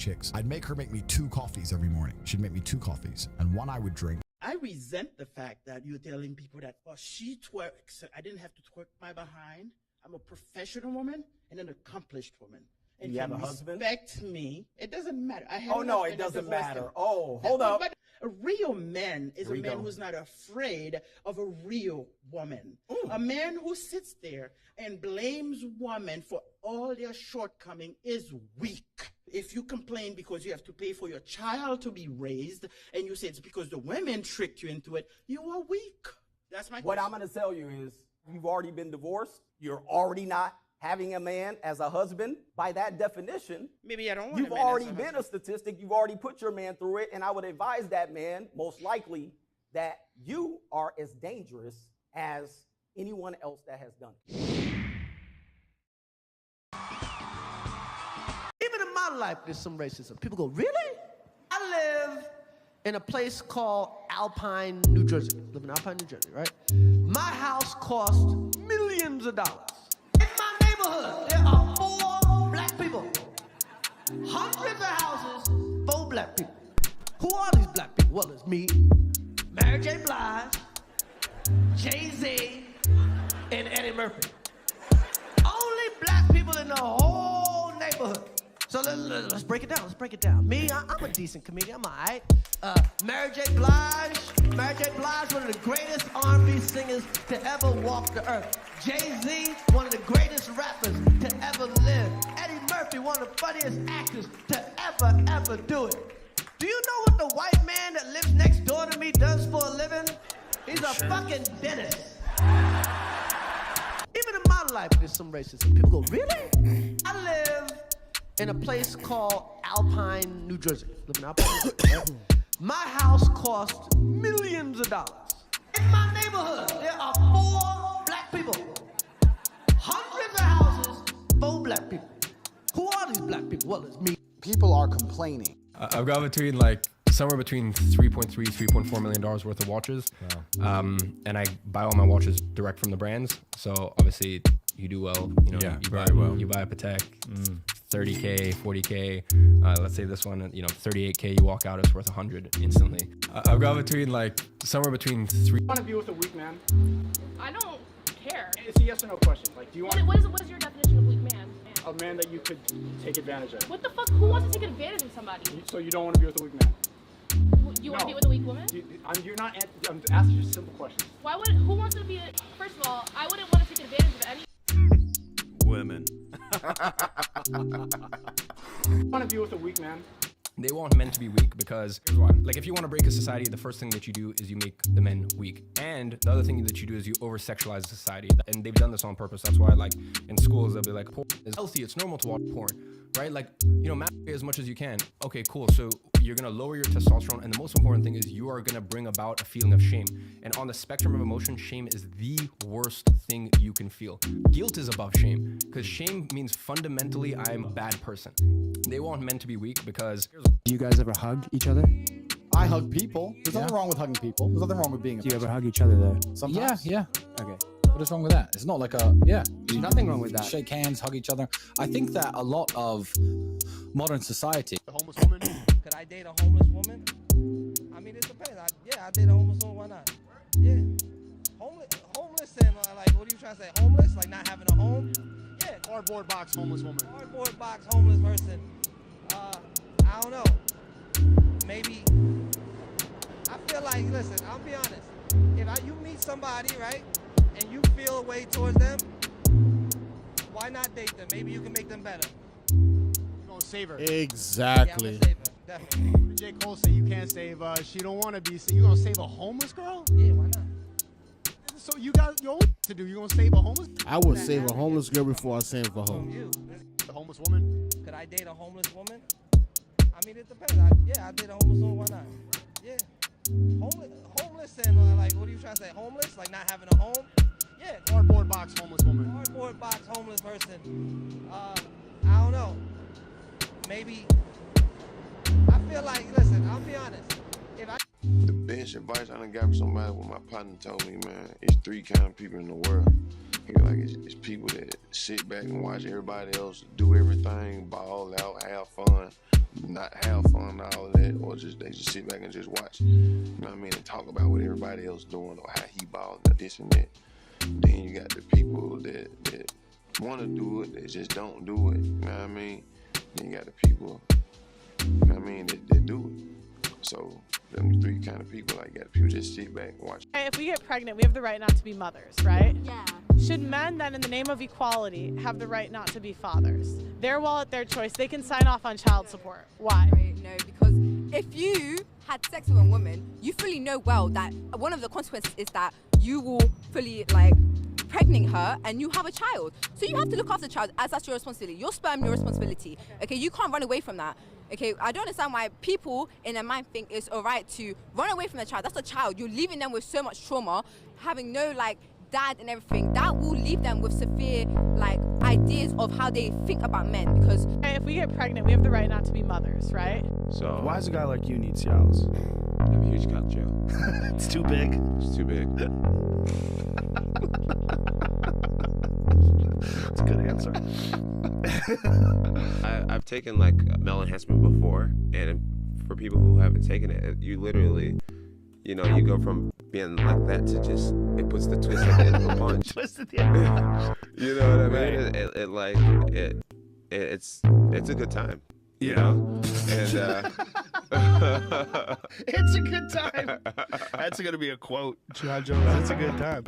chicks. I'd make her make me 2 coffees every morning. She'd make me 2 coffees, and one I would drink. I resent the fact that you're telling people that, well, she twerks. I didn't have to twerk my behind. I'm a professional woman and an accomplished woman. And you have a husband? Respect me. It doesn't matter. I have oh, no, it doesn't matter. Oh, hold up. But a real man is a man who's not afraid of a real woman. Ooh. A man who sits there and blames women for all their shortcomings is weak. If you complain because you have to pay for your child to be raised and you say it's because the women tricked you into it, you are weak. That's my question. What I'm going to tell you is you've already been divorced. You're already not having a man as a husband. By that definition, maybe I don't want you've already been a statistic. You've already put your man through it. And I would advise that man, most likely, that you are as dangerous as anyone else that has done it. Even in my life, there's some racism. People go, really? I live in a place called Alpine, New Jersey. I live in Alpine, New Jersey, right? My house cost millions of dollars. In my neighborhood, there are 4 black people. Hundreds of houses, 4 black people. Who are these black people? Well, it's me, Mary J. Blige, Jay-Z, and Eddie Murphy. Only black people in the whole neighborhood. So let's break it down. Let's break it down. Me, I'm a decent comedian. I'm all right. Mary J. Blige, one of the greatest R&B singers to ever walk the earth. Jay-Z, one of the greatest rappers to ever live. Eddie Murphy, one of the funniest actors to ever do it. Do you know what the white man that lives next door to me does for a living? He's a fucking dentist. Even in my life, there's some racism. People go, really? I live in a place called Alpine, New Jersey. I live in Alpine, New Jersey. Right? My house cost millions of dollars. In my neighborhood, there are 4 black people. Hundreds of houses, 4 black people. Who are these black people? Well, it's me. People are complaining. I've got between somewhere between $3.3, $3.4 million worth of watches. Wow. And I buy all my watches direct from the brands. So obviously you do well. You know, yeah, you buy a Patek, 30K, 40K. Let's say this one, 38K. You walk out, it's worth 100 instantly. I've got between somewhere between 3. You want to be with a weak man? I don't care. It's a yes or no question. Like, do you want? What is your definition of weak man? A man that you could take advantage of. What the fuck? Who wants to take advantage of somebody? So you don't want to be with a weak man? You want to be with a weak woman? You're not. I'm asking you simple questions. Who wants to be? First of all, I wouldn't want to take advantage of any. Women. You want to be with a weak man? They want men to be weak because, here's why. If you want to break a society, the first thing that you do is you make the men weak. And the other thing that you do is you over-sexualize society. And they've done this on purpose. That's why, in schools, they'll be like, porn is healthy. It's normal to watch porn, right? Masturbate as much as you can. Okay, cool. So you're going to lower your testosterone. And the most important thing is you are going to bring about a feeling of shame. And on the spectrum of emotion, shame is the worst thing you can feel. Guilt is above shame because shame means fundamentally I'm a bad person. They want men to be weak because... Do you guys ever hug each other? I hug people. There's nothing wrong with hugging people. There's nothing wrong with being a Do you ever hug each other there? Sometimes. Yeah. Okay. What is wrong with that? It's not like There's nothing wrong with that. Shake hands, hug each other. I think that a lot of modern society... A homeless woman? Could I date a homeless woman? I mean, it depends. I date a homeless woman. Why not? Yeah. Homeless and what are you trying to say? Homeless? Like not having a home? Yeah. Cardboard box homeless woman. Cardboard box homeless person. I don't know. Maybe. I feel like, listen, I'll be honest. If you meet somebody, right, and you feel a way towards them, why not date them? Maybe you can make them better. You're gonna save her. Exactly. Yeah, I'm gonna save her, definitely. J. Cole said you can't save she don't want to be. So you gonna save a homeless girl? Yeah, why not? So you got your own to do. You gonna save a homeless? I would save a homeless girl before I save a home. You. A homeless woman? Could I date a homeless woman? I mean, it depends. I date a homeless woman. Why not? Yeah. Homeless and what are you trying to say? Homeless, like not having a home? Yeah. Cardboard box homeless woman. Cardboard box homeless person. I don't know. Maybe. I feel like, listen, I'll be honest. The best advice I done got from somebody, what my partner told me, man, it's 3 kind of people in the world. It's people that sit back and watch everybody else do everything, ball out, have fun, not have fun and all of that, or they just sit back and just watch. You know what I mean? And talk about what everybody else doing or how he balling or this and that. Then you got the people that want to do it, they just don't do it. You know what I mean? Then you got the people, you know what I mean, that do it. So them three kind of people, like, got people just sit back and watch. If we get pregnant, we have the right not to be mothers, right? Yeah. Should men then, in the name of equality, have the right not to be fathers? Their wallet, their choice. They can sign off on child support. Why? Right, no, because if you had sex with a woman, you fully know well that one of the consequences is that you will fully, like, pregnant her and you have a child. So you have to look after the child as that's your responsibility. Your sperm, your responsibility. Okay, you can't run away from that. Okay, I don't understand why people in their mind think it's all right to run away from the child. That's a child. You're leaving them with so much trauma, having no, like, dad and everything. That will leave them with severe, like, ideas of how they think about men. Because if we get pregnant, we have the right not to be mothers, right? So Why does a guy like you need Cialis? I have a huge cock, Joe. It's too big. It's too big. That's a good answer. I've taken like male enhancement before, and for people who haven't taken it, you literally, you know, you go from being like that to just, it puts the twist at the end of a punch. Twist at the end. You know what I mean? It's a good time. You know? And It's a good time. That's gonna be a quote, John Jones. It's a good time.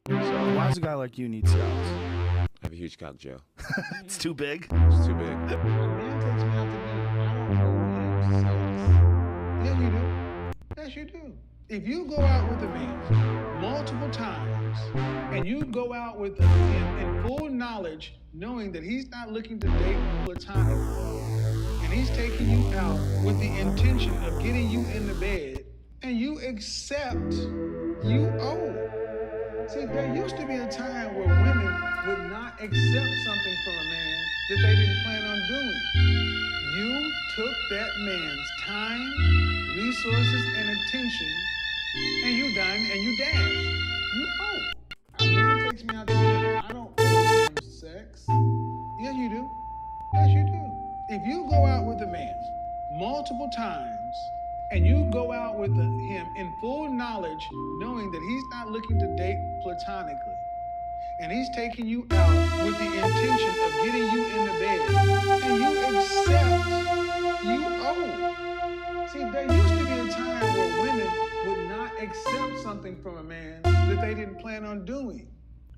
So why does a guy like you need Cialis? I have a huge cock, Joe. It's too big. It's too big. When a man takes me out to dinner, I don't owe him sex. Yeah, you do. Yes, you do. If you go out with a man multiple times and you go out with him in full knowledge, knowing that he's not looking to date platonic, and he's taking you out with the intention of getting you in the bed, and you accept, you owe. See, there used to be a time where women would not accept something from a man that they didn't plan on doing. You took that man's time, resources, and attention, and you done, and you dashed. You owe. A man takes me out to dinner. I don't owe him sex. Yeah, you do. Yes, you do. If you go out with a man multiple times, and you go out with him in full knowledge, knowing that he's not looking to date platonically, and he's taking you out with the intention of getting you in the bed, and you accept, you owe. See, there used to be a time where women would not accept something from a man that they didn't plan on doing.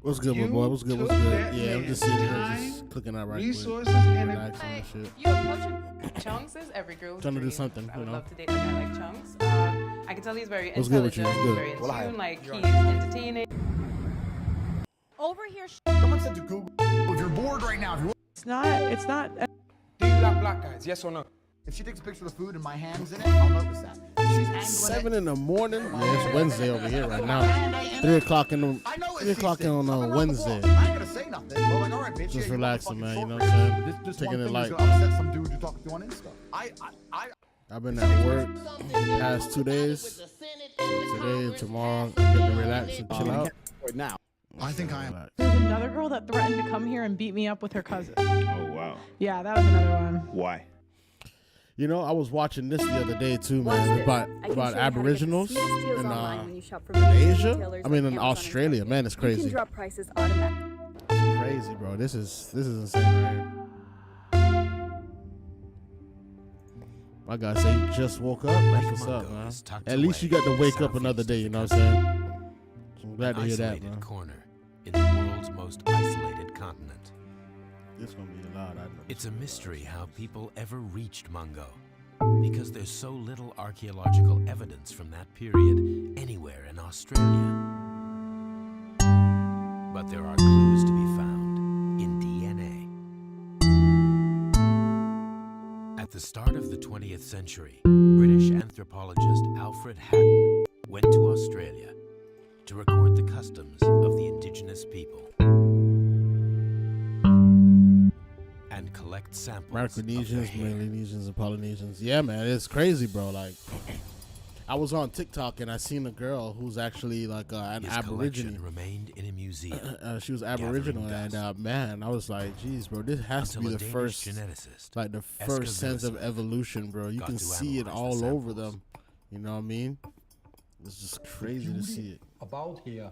What's good, my boy? What's good? What's good? Yeah, I'm just sitting here, just clicking out right resources, quick. and Relaxing and shit. You approach Chunks is every girl's Trying to do dream. something, I you would know. love to date a guy like Chunks. I can tell he's very What's good with you? intelligent, What's he's good? very in tune, like he's entertaining. over here. Someone said to Google, if you're bored right now, if you're It's not. Do you like black guys? Yes or no? if she takes a picture of the food and my hand's in it, I'll notice that. If she's angling 7 in the morning. Yeah, it's Wednesday over here right now. 3 o'clock in the 3 o'clock on Wednesday. I ain't gonna say nothing. But like, all right, bitch. Just yeah, relaxing, man. You know what short I'm saying? rib. This Taking one it thing light. is gonna upset some dude you're talking to on Insta. I've been at work past 2 days. Today and tomorrow, I get to relax and chill out. Right now. I think I am. There's another girl that threatened to come here and beat me up with her cousin. Oh, wow. Yeah, that was another one. Why? You know, I was watching this the other day too, man, about Aboriginals in Asia. I mean, in Australia, man, it's crazy. You can drop prices automatically. It's crazy, bro. This is insane, man. My guy say he just woke up. That's what's up, man. At least you got to wake up another day. You know what I'm saying? So I'm glad to hear that, man. Corner in the world's most isolated continent. This gonna be loud. I know. It's a mystery how people ever reached Mungo, because there's so little archaeological evidence from that period anywhere in Australia. But there are clues to be found in DNA. At the start of the 20th century, British anthropologist Alfred Haddon went to Australia to record the customs of the indigenous people and collect samples. Micronesians, Melanesians, and Polynesians. Yeah, man, it's crazy, bro. Like, I was on TikTok and I seen a girl who's actually like an His Aborigine. collection remained in a museum. She was Aboriginal, and man, I was like, geez, bro, this has to be Until the a first, Danish geneticist, like the first sense of evolution, bro. You got can to see it analyze the all over them. You know what I mean? It's just crazy to see it. About here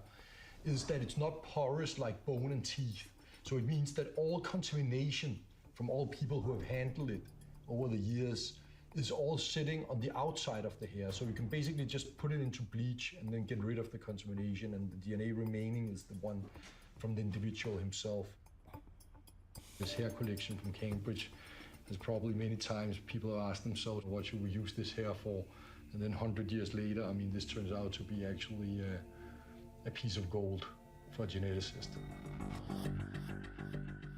is that it's not porous like bone and teeth. So it means that all contamination from all people who have handled it over the years is all sitting on the outside of the hair. So you can basically just put it into bleach and then get rid of the contamination, and the DNA remaining is the one from the individual himself. This hair collection from Cambridge has probably many times people have asked themselves, what should we use this hair for? And then 100 years later, I mean, this turns out to be actually a piece of gold for a geneticist.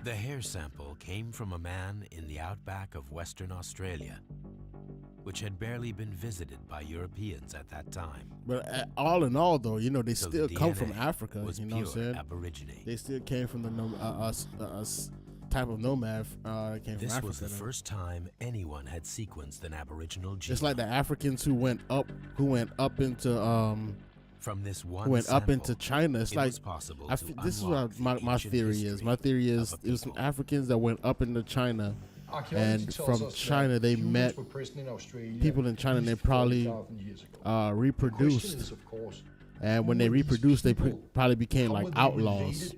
The hair sample came from a man in the outback of Western Australia, which had barely been visited by Europeans at that time. But all in all, though, you know, they So still the come DNA from Africa. was You know what I'm pure saying? Aborigine. They still came from the type of nomad that came This from Africa. was the though. first time anyone had sequenced an Aboriginal gene. It's like the Africans who went up into From this one who went up sample, into China. It's it like was possible to this is unlock what the my ancient theory is. My theory is it was some Africans that went up into China, and from China they met people in China, and they probably reproduced. And when they reproduced, they probably became like outlaws,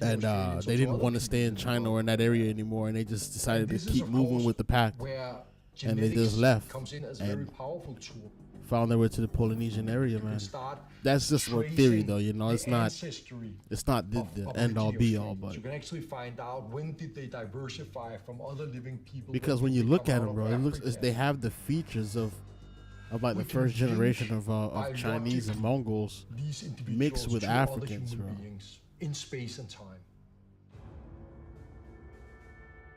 and they didn't want to stay in China or in that area anymore, and they just decided to keep moving with the pack, and they just left and found their way to the Polynesian area, man. That's just one theory, though. You know, it's not the end all be all, but you can actually find out when did they diversify from other living people. because when you look at them, bro, it looks they have the features of like the first generation of Chinese and Mongols mixed with Africans, bro. In space and time.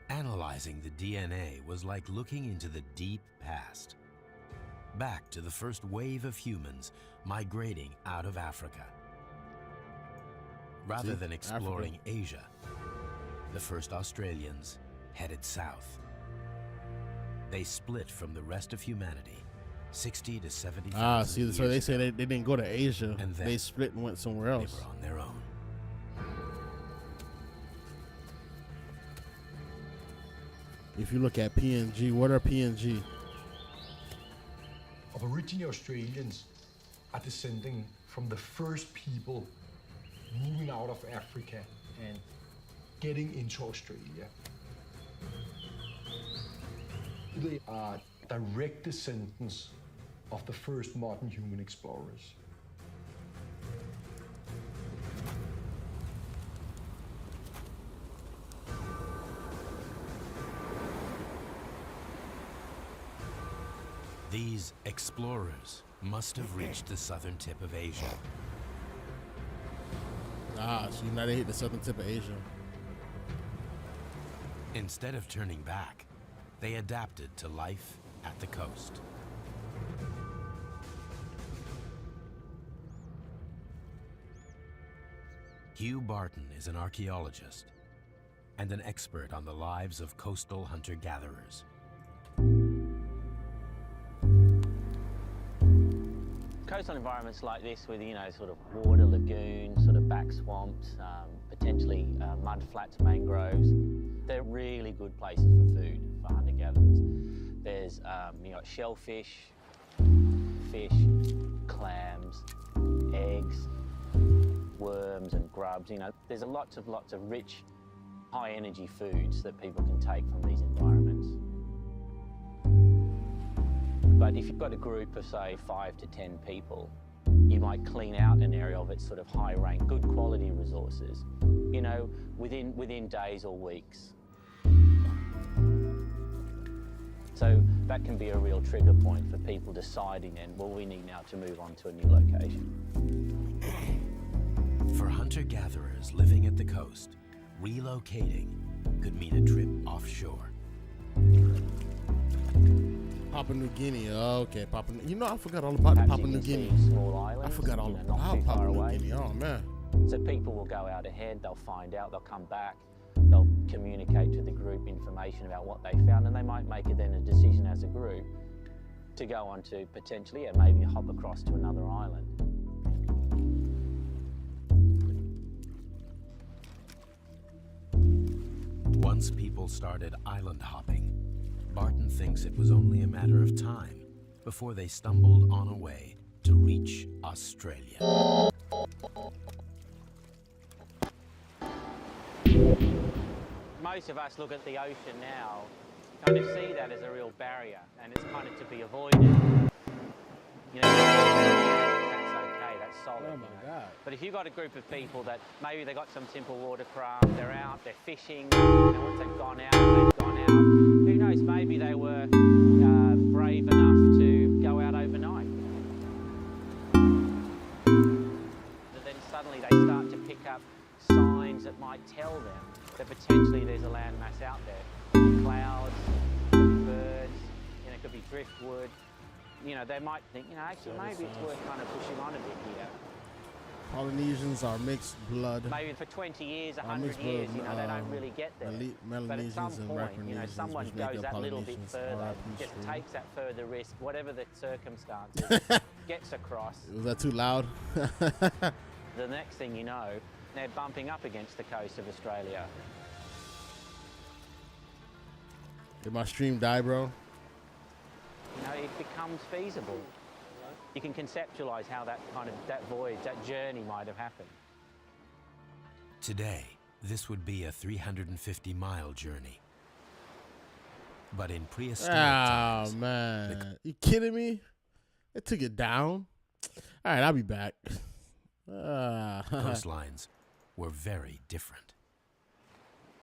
Analyzing the DNA was like looking into the deep past, back to the first wave of humans migrating out of Africa. Rather than exploring Asia, the first Australians headed south. They split from the rest of humanity 60 to 70,000 see, so they say they didn't go to Asia. And then They split and went somewhere else. They were on their own. If you look at PNG, what are PNG? Aboriginal Australians are descending from the first people moving out of Africa and getting into Australia. They are direct descendants of the first modern human explorers. These explorers must have reached the southern tip of Asia. So you know they hit the southern tip of Asia. Instead of turning back, they adapted to life at the coast. Hugh Barton is an archaeologist and an expert on the lives of coastal hunter-gatherers. Coastal environments like this with, you know, sort of water lagoons, sort of back swamps, potentially mud flats, mangroves, they're really good places for food for hunter-gatherers. There's, you got shellfish, fish, clams, eggs, worms and grubs, you know. There's lots of rich, high-energy foods that people can take from these environments. But if you've got a group of, say, 5 to 10 people, you might clean out an area of its sort of high-rank, good quality resources, you know, within days or weeks. So that can be a real trigger point for people deciding then, well, we need now to move on to a new location. For hunter-gatherers living at the coast, relocating could mean a trip offshore. Papua New Guinea. Okay, Papua. You know, I forgot all about Papua New Guinea. Small islands, I forgot all not about too far Papua New away. Guinea. Oh man. So people will go out ahead, they'll find out, they'll come back, they'll communicate to the group information about what they found, and they might make it then a decision as a group to go on to potentially, and maybe hop across to another island. Once people started island hopping, Barton thinks it was only a matter of time before they stumbled on a way to reach Australia. Most of us look at the ocean now, kind of see that as a real barrier, and it's kind of to be avoided. You know, that's okay, that's solid. Oh my God. But if you've got a group of people that maybe they got some simple watercraft, they're out, they're fishing, you know, once they've gone out, who knows, maybe they were brave enough to go out overnight. But then suddenly they start to pick up signs that might tell them that potentially there's a landmass out there. Clouds, birds, you know, it could be driftwood. You know, they might think, you know, actually maybe it's worth kind of pushing on a bit here. Polynesians are mixed blood. Maybe for 20 years, 100 years, you know, they don't really get there. But at some point, you know, someone goes that little bit further, just takes that further risk, whatever the circumstances, gets across. Was that too loud? The next thing you know, they're bumping up against the coast of Australia. Did my stream die, bro? You know, it becomes feasible. You can conceptualize how that voyage, that journey might have happened. Today, this would be a 350-mile journey. But in prehistoric times... Oh, man. You kidding me? It took it down? All right, I'll be back. coastlines were very different.